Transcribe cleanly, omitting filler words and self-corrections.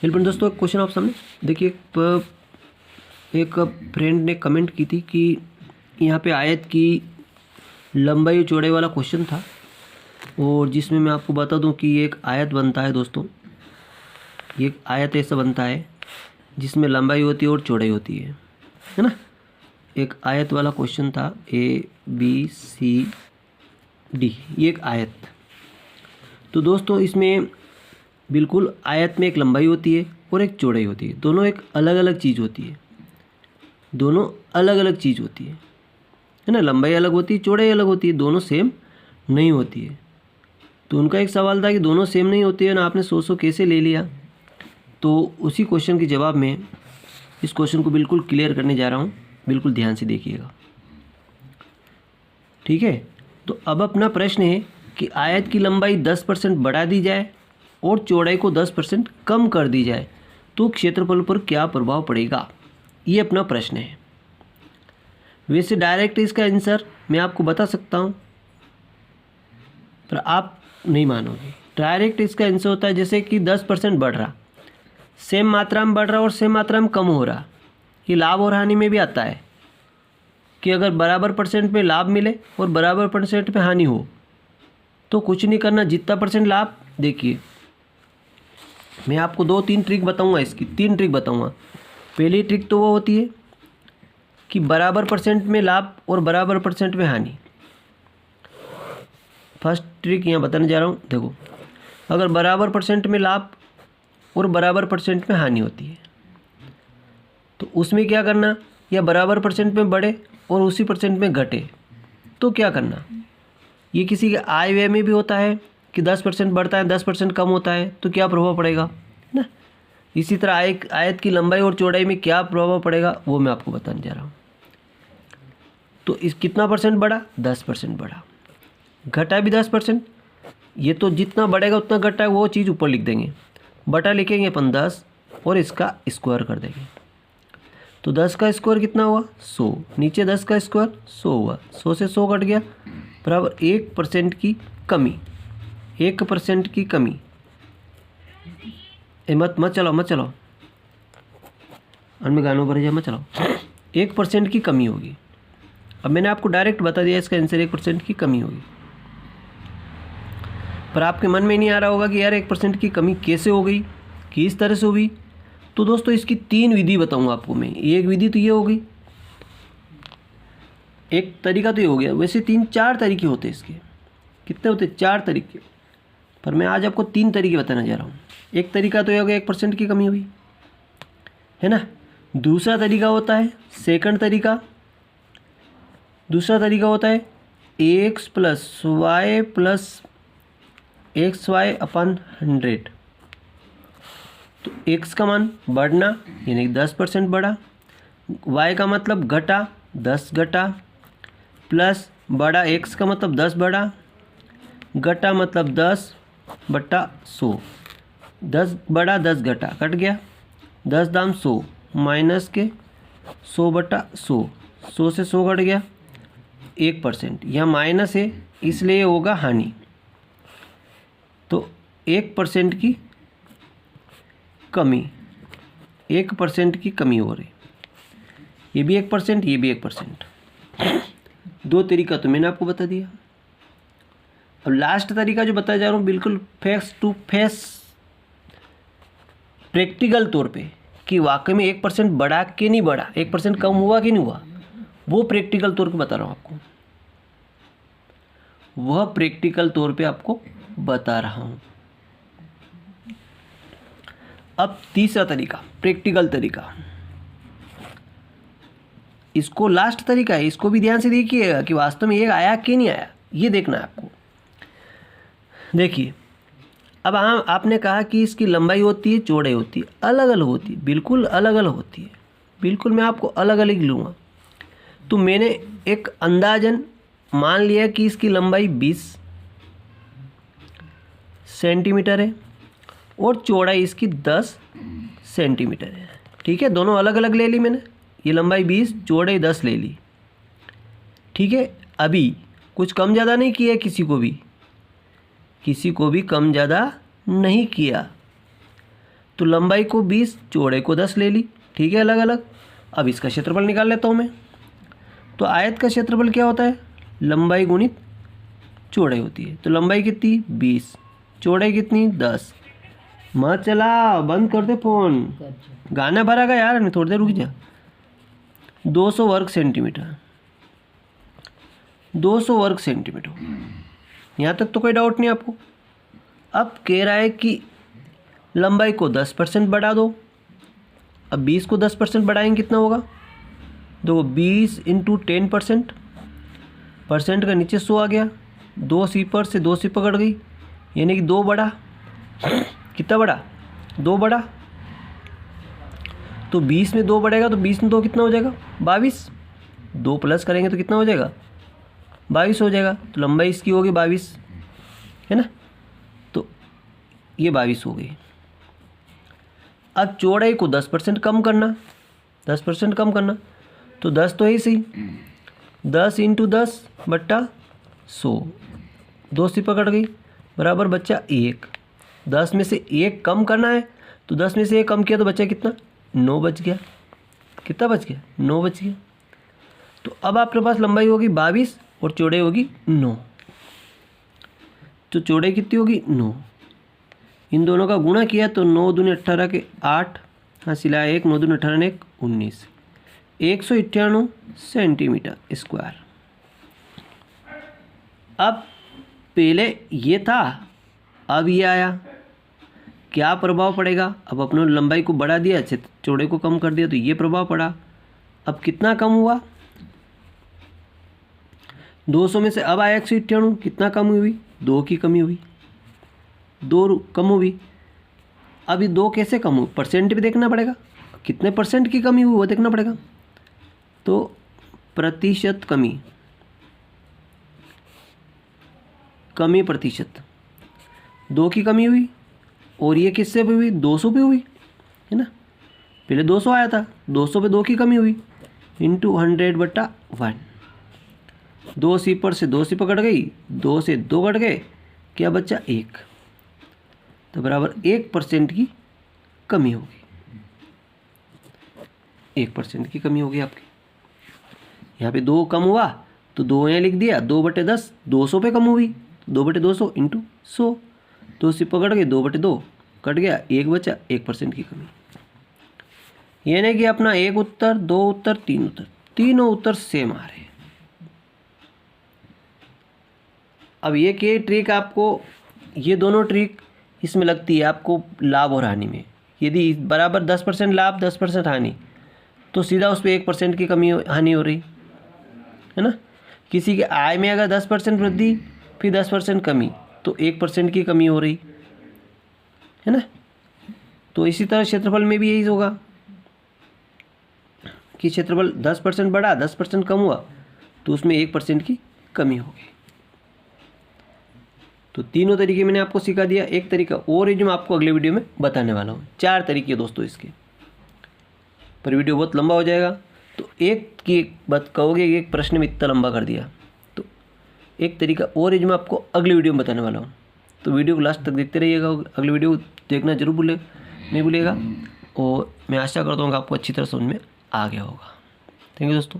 Help दोस्तों, एक question आप सामने देखिए। एक फ्रेंड ने कमेंट की थी कि यहाँ पे आयत की लंबाई और चौड़ाई वाला क्वेश्चन था, और जिसमें मैं आपको बता दूं कि ये एक आयत बनता है दोस्तों। ये एक आयत ऐसा बनता है जिसमें लंबाई होती है और चौड़ाई होती है ना। एक आयत वाला क्वेश्चन था, ABCD, ये एक आयत। तो दोस्तों इसमें बिल्कुल आयत में एक लंबाई होती है और एक चौड़ाई होती है, दोनों एक अलग अलग चीज़ होती है, दोनों अलग अलग चीज़ होती है ना। लंबाई अलग होती है, चौड़ाई अलग होती है, दोनों सेम नहीं होती है। तो उनका एक सवाल था कि दोनों सेम नहीं होती है ना, आपने 100 कैसे ले लिया। तो उसी क्वेश्चन के जवाब में इस क्वेश्चन को बिल्कुल क्लियर करने जा रहा हूँ, बिल्कुल ध्यान से देखिएगा, ठीक है। तो अब अपना प्रश्न है कि आयत की लंबाई 10% बढ़ा दी जाए और चौड़ाई को 10% कम कर दी जाए तो क्षेत्रफल पर क्या प्रभाव पड़ेगा, ये अपना प्रश्न है। वैसे डायरेक्ट इसका आंसर मैं आपको बता सकता हूँ, पर आप नहीं मानोगे। डायरेक्ट इसका आंसर होता है जैसे कि 10% बढ़ रहा, सेम मात्रा में बढ़ रहा और सेम मात्रा में कम हो रहा। ये लाभ और हानि में भी आता है कि अगर बराबर परसेंट में लाभ मिले और बराबर परसेंट में हानि हो तो कुछ नहीं करना, जितना परसेंट लाभ। देखिए मैं आपको 2-3 ट्रिक बताऊंगा, इसकी 3 ट्रिक बताऊंगा। पहली ट्रिक तो वो होती है कि बराबर परसेंट में लाभ और बराबर परसेंट में हानि। फर्स्ट ट्रिक यहाँ बताने जा रहा हूँ। देखो, अगर बराबर परसेंट में लाभ और बराबर परसेंट में हानि होती है तो उसमें क्या करना, या बराबर परसेंट में बढ़े और उसी परसेंट में घटे तो क्या करना। ये किसी के आय व्यय में भी होता है कि 10% बढ़ता है 10% कम होता है तो क्या प्रभाव पड़ेगा ना। इसी तरह आयत की लंबाई और चौड़ाई में क्या प्रभाव पड़ेगा वो मैं आपको बताने जा रहा हूँ। तो इस कितना परसेंट बढ़ा, 10% बढ़ा। घटा भी 10%, ये तो जितना बढ़ेगा उतना घटा है, वो चीज़ ऊपर लिख देंगे, बटा लिखेंगे अपन 10 और इसका स्क्वायर कर देंगे। तो 10 का स्क्वायर कितना हुआ, 100। नीचे 10 का स्क्वायर 100 हुआ, 100 से 100 घट गया, बराबर 1% की कमी। 1% की कमी। मत चलाओ अनमें गानों भर जाए, मत चलाओ। 1% की कमी होगी। अब मैंने आपको डायरेक्ट बता दिया इसका आंसर 1% की कमी होगी, पर आपके मन में नहीं आ रहा होगा कि यार 1% की कमी कैसे हो गई, किस तरह से हुई। तो दोस्तों इसकी 3 विधि बताऊंगा आपको मैं। एक विधि तो ये हो गई, एक तरीका तो ये हो गया। वैसे 3-4 तरीके होते हैं इसके। कितने होते, 4 तरीके, पर मैं आज आपको 3 तरीके बताने जा रहा हूँ। एक तरीका तो ये हो गया 1% की कमी हुई, है ना। दूसरा तरीका होता है, सेकंड तरीका, दूसरा तरीका होता है x + y + xy/100। तो x का मान बढ़ना यानी 10% बढ़ा, y का मतलब घटा 10 घटा, प्लस बढ़ा x का मतलब 10 बढ़ा, घटा मतलब 10/100। 10 बढ़ा 10 घटा, कट गया 10 दाम 100 माइनस के 100/100, 100 से 100 घट गया 1%। यहाँ माइनस है इसलिए होगा हानि। तो 1% की कमी, 1% की कमी हो रही। ये भी 1%, ये भी 1%। 2 तरीका तो मैंने आपको बता दिया। अब लास्ट तरीका जो बताया जा रहा हूँ बिल्कुल फेस टू फेस, प्रैक्टिकल तौर पे, कि वाकई में 1% बढ़ा कि नहीं बढ़ा, 1% कम हुआ कि नहीं हुआ, वो प्रैक्टिकल तौर पे बता रहा हूँ आपको। वह प्रैक्टिकल तौर पे आपको बता रहा हूँ। अब तीसरा तरीका, प्रैक्टिकल तरीका, इसको लास्ट तरीका है, इसको भी ध्यान से देखिएगा कि वास्तव में ये आया कि नहीं आया, ये देखना है आपको। देखिए, अब आपने कहा कि इसकी लंबाई होती है, चौड़ाई होती है, अलग अलग होती है, बिल्कुल अलग अलग होती है, बिल्कुल मैं आपको अलग अलग लूँगा। तो मैंने एक अंदाजन मान लिया कि इसकी लंबाई 20 सेंटीमीटर है और चौड़ाई इसकी 10 सेंटीमीटर है। ठीक है, दोनों अलग अलग ले ली मैंने। ये लंबाई 20, चौड़ाई 10 ले ली। ठीक है, अभी कुछ कम ज़्यादा नहीं किया, किसी को भी कम ज़्यादा नहीं किया। तो लंबाई को 20, चौड़ाई को 10 ले ली, ठीक है, अलग अलग। अब इसका क्षेत्रफल निकाल लेता हूँ मैं। तो आयत का क्षेत्रफल क्या होता है? लंबाई गुणित चौड़ाई होती है। तो लंबाई कितनी? 20, चौड़ाई कितनी? 10। मत चला, बंद कर दे फ़ोन, गाना भरागा यार, नहीं थोड़ी देर रुक जा। 200 वर्ग सेंटीमीटर, 200 वर्ग सेंटीमीटर। यहाँ तक तो कोई डाउट नहीं आपको। अब कह रहा है कि लंबाई को 10% बढ़ा दो। अब 20 को 10% बढ़ाएंगे कितना होगा? देखो 20 × 10%, परसेंट का नीचे 100 आ गया, 2 सिफर से 2 सिफर कट गई, यानी कि 2 बढ़ा। कितना बढ़ा? 2 बढ़ा। तो 20 में 2 बढ़ेगा, तो 20 में 2 कितना हो जाएगा? 22। 2 प्लस करेंगे तो कितना हो जाएगा? 22 हो जाएगा। तो लंबाई इसकी होगी 22, है ना। तो ये 22 हो गई। अब चौड़ाई को 10% कम करना, 10% कम करना, तो 10 तो है ही सही, 10 × 10 बट्टा 100, 2 सिफर कट गई, बराबर बच्चा 1। 10 में से 1 कम करना है, तो 10 में से 1 कम किया तो बच्चा कितना? 9 बच गया। कितना बच गया? 9 बच गया। तो अब आपके पास लंबाई होगी 22 और चौड़ाई होगी 9। तो चौड़ाई कितनी होगी? 9। इन दोनों का गुणा किया तो 9 दूनी 18 के 8, हाँ सिला 1, 9 दूनी 18 ने 1, 19, 198 सेंटीमीटर स्क्वायर। अब पहले ये था, अब ये आया, क्या प्रभाव पड़ेगा? अब अपने लंबाई को बढ़ा दिया, चौड़ाई को कम कर दिया, तो ये प्रभाव पड़ा। अब कितना कम हुआ? 200 में से अब आया 198, कितना कम हुई? 2 की कमी हुई, 2 कम हुई। अब ये 2 कैसे कम हुई? परसेंट भी देखना पड़ेगा, कितने परसेंट की कमी हुई वो देखना पड़ेगा। तो प्रतिशत कमी, कमी प्रतिशत, 2 की कमी हुई। और ये किससे भी हुई? 200 पे हुई, है ना। पहले 200 आया था, 200 पे 2 की कमी हुई, इंटू 100/1। 2 सिफर से 2 सिफर कट गई, 2 से 2 कट गए, क्या बच्चा? 1। तो बराबर 1% की कमी होगी, 1% की कमी होगी आपकी। यहाँ पे 2 कम हुआ तो 2 यहाँ लिख दिया, 2/10, 200 पे कम हुई, 2/200 इंटू 100, 2 सिफर कट गए, 2/2 कट गया, 1 बचा, 1% की कमी। यानी कि अपना 1 उत्तर, 2 उत्तर, 3 उत्तर, तीनों उत्तर सेम आ रहे हैं। अब ये क्या ट्रिक आपको, ये दोनों ट्रिक इसमें लगती है आपको लाभ और हानि में। यदि बराबर 10% लाभ 10% हानि, तो सीधा उस पर 1% की कमी हानि हो रही है ना। किसी के आय में अगर 10% वृद्धि फिर 10% कमी, तो 1% की कमी हो रही है ना। तो इसी तरह क्षेत्रफल में भी यही होगा कि क्षेत्रफल 10% बढ़ा 10% कम हुआ, तो उसमें 1% की कमी होगी। तो तीनों तरीके मैंने आपको सिखा दिया। एक तरीका और है जो मैं आपको अगले वीडियो में बताने वाला हूँ। 4 तरीके दोस्तों इसके, पर वीडियो बहुत लंबा हो जाएगा। तो एक की एक बात कहोगे कि एक प्रश्न में इतना लंबा कर दिया, तो एक तरीका और है जो मैं आपको अगले वीडियो में बताने वाला हूँ। तो वीडियो को लास्ट तक देखते रहिएगा, अगले वीडियो देखना जरूर नहीं भूलिएगा। और मैं आशा करता हूँ कि आपको अच्छी तरह समझ में आ गया होगा। थैंक यू दोस्तों।